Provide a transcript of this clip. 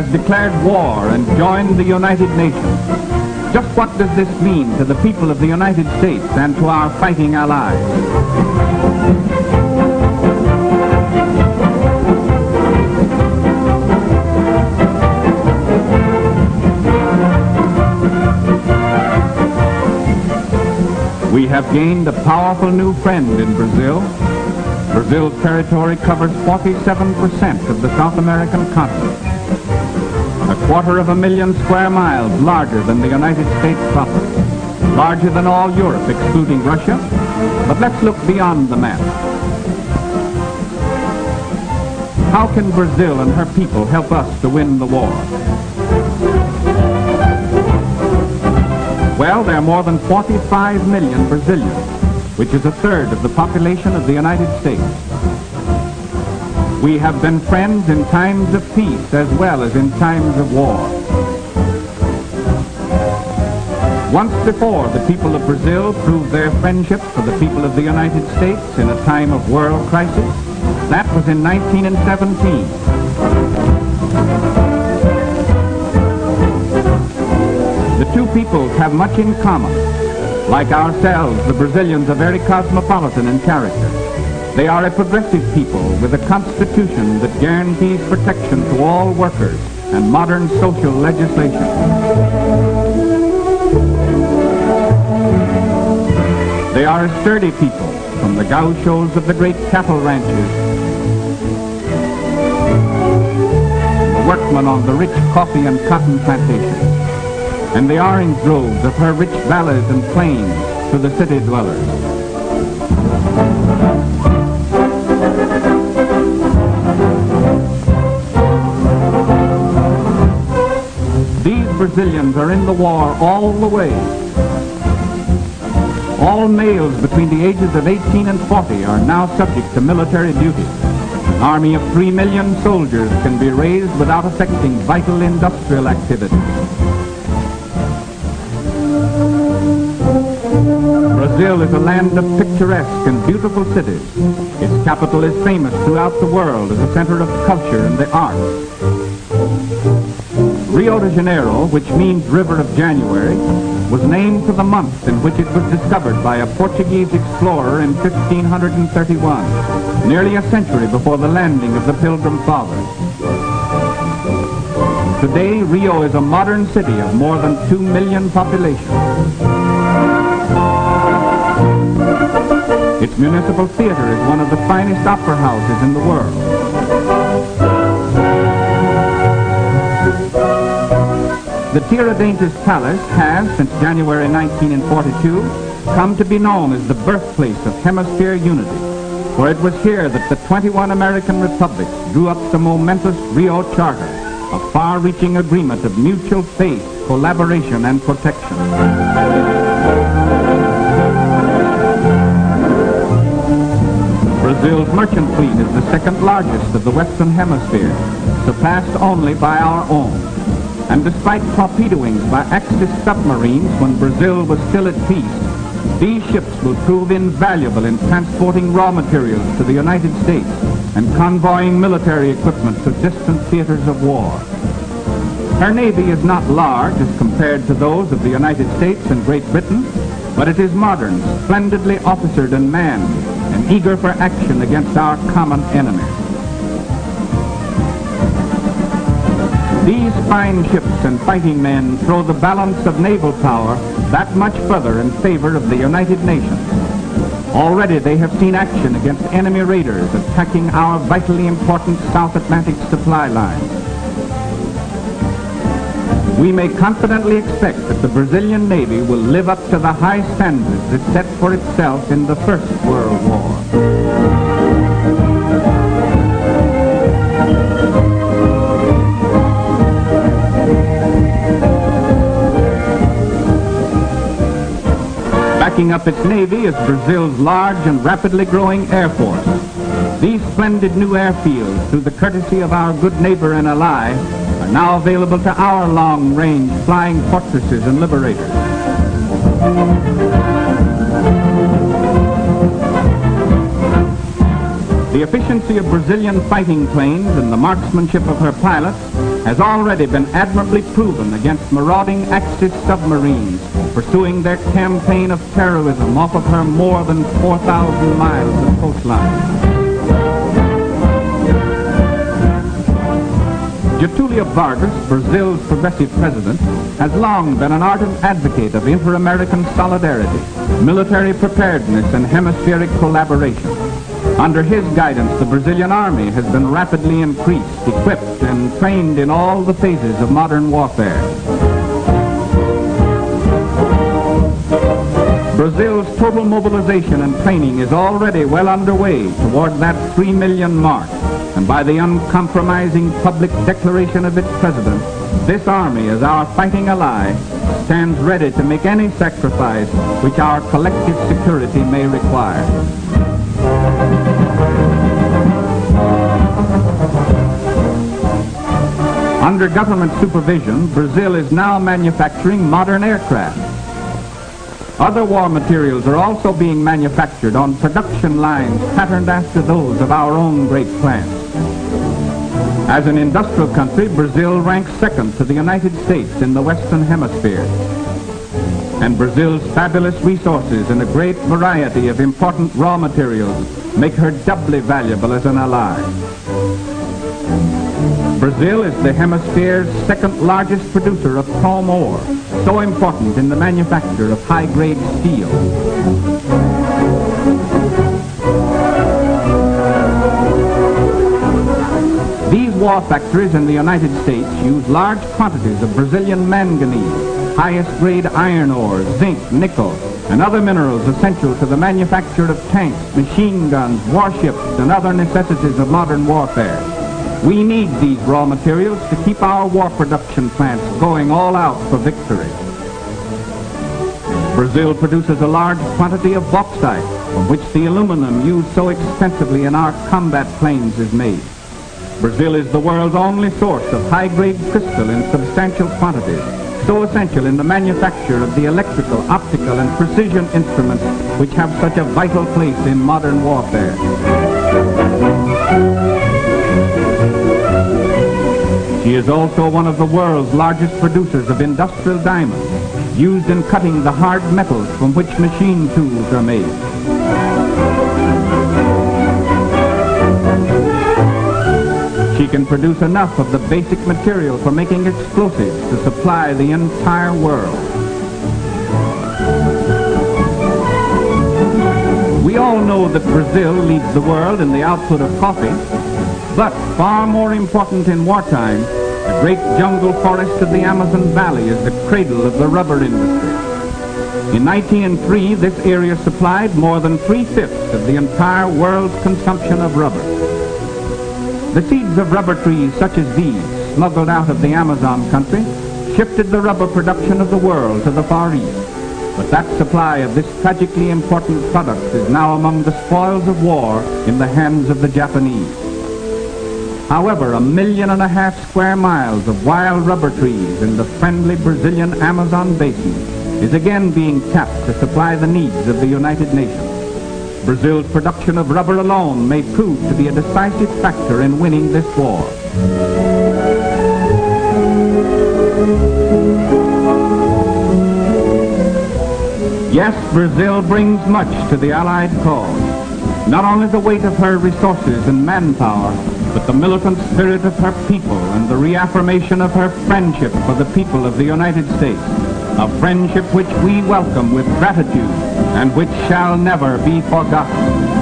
has declared war and joined the United Nations. Just what does this mean to the people of the United States and to our fighting allies? We have gained a powerful new friend in Brazil. Brazil's territory covers 47% of the South American continent. 250,000 square miles larger than the United States proper. Larger than all Europe, excluding Russia. But let's look beyond the map. How can Brazil and her people help us to win the war? Well, there are more than 45 million Brazilians, which is a third of the population of the United States. We have been friends in times of peace as well as in times of war. Once before, the people of Brazil proved their friendship for the people of the United States in a time of world crisis. That was in 1917. The two peoples have much in common. Like ourselves, the Brazilians are very cosmopolitan in character. They are a progressive people with a constitution that guarantees protection to all workers and modern social legislation. They are a sturdy people, from the gauchos of the great cattle ranches, the workmen on the rich coffee and cotton plantations, and the orange groves of her rich valleys and plains to the city dwellers. These Brazilians are in the war all the way. All males between the ages of 18 and 40 are now subject to military duty. An army of 3 million soldiers can be raised without affecting vital industrial activity. Brazil is a land of picturesque and beautiful cities. Its capital is famous throughout the world as a center of culture and the arts. Rio de Janeiro, which means River of January, was named for the month in which it was discovered by a Portuguese explorer in 1531, nearly a century before the landing of the Pilgrim Fathers. Today, Rio is a modern city of more than 2 million population. Its municipal theater is one of the finest opera houses in the world. The Tiradentes Palace has, since January 1942, come to be known as the birthplace of hemisphere unity, for it was here that the 21 American republics drew up the momentous Rio Charter, a far-reaching agreement of mutual faith, collaboration, and protection. Brazil's merchant fleet is the second largest of the Western Hemisphere, surpassed only by our own. And despite torpedoings by Axis submarines when Brazil was still at peace, these ships will prove invaluable in transporting raw materials to the United States and convoying military equipment to distant theaters of war. Her navy is not large as compared to those of the United States and Great Britain, but it is modern, splendidly officered and manned, and eager for action against our common enemy. These fine ships and fighting men throw the balance of naval power that much further in favor of the United Nations. Already they have seen action against enemy raiders attacking our vitally important South Atlantic supply lines. We may confidently expect that the Brazilian Navy will live up to the high standards it set for itself in the First World War. Backing up its navy is Brazil's large and rapidly growing air force. These splendid new airfields, through the courtesy of our good neighbor and ally, are now available to our long-range flying fortresses and liberators. The efficiency of Brazilian fighting planes and the marksmanship of her pilots has already been admirably proven against marauding Axis submarines pursuing their campaign of terrorism off of her more than 4,000 miles of coastline. Getulio Vargas, Brazil's progressive president, has long been an ardent advocate of inter-American solidarity, military preparedness, and hemispheric collaboration. Under his guidance, the Brazilian army has been rapidly increased, equipped, and trained in all the phases of modern warfare. Brazil's total mobilization and training is already well underway toward that 3 million mark. And by the uncompromising public declaration of its president, this army, as our fighting ally, stands ready to make any sacrifice which our collective security may require. Under government supervision, Brazil is now manufacturing modern aircraft. Other war materials are also being manufactured on production lines patterned after those of our own great plants. As an industrial country, Brazil ranks second to the United States in the Western Hemisphere. And Brazil's fabulous resources and a great variety of important raw materials make her doubly valuable as an ally. Brazil is the hemisphere's second largest producer of chrome ore, so important in the manufacture of high-grade steel. These war factories in the United States use large quantities of Brazilian manganese, highest-grade iron ore, zinc, nickel, and other minerals essential to the manufacture of tanks, machine guns, warships, and other necessities of modern warfare. We need these raw materials to keep our war production plants going all out for victory. Brazil produces a large quantity of bauxite, from which the aluminum used so extensively in our combat planes is made. Brazil is the world's only source of high-grade crystal in substantial quantities, so essential in the manufacture of the electrical, optical, and precision instruments which have such a vital place in modern warfare. She is also one of the world's largest producers of industrial diamonds, used in cutting the hard metals from which machine tools are made. She can produce enough of the basic material for making explosives to supply the entire world. We all know that Brazil leads the world in the output of coffee, but far more important in wartime, the great jungle forest of the Amazon Valley is the cradle of the rubber industry. In 1903, this area supplied more than 3/5 of the entire world's consumption of rubber. The seeds of rubber trees such as these, smuggled out of the Amazon country, shifted the rubber production of the world to the Far East. But that supply of this tragically important product is now among the spoils of war in the hands of the Japanese. However, 1.5 million square miles of wild rubber trees in the friendly Brazilian Amazon basin is again being tapped to supply the needs of the United Nations. Brazil's production of rubber alone may prove to be a decisive factor in winning this war. Yes, Brazil brings much to the Allied cause. Not only the weight of her resources and manpower, but the militant spirit of her people and the reaffirmation of her friendship for the people of the United States, a friendship which we welcome with gratitude and which shall never be forgotten.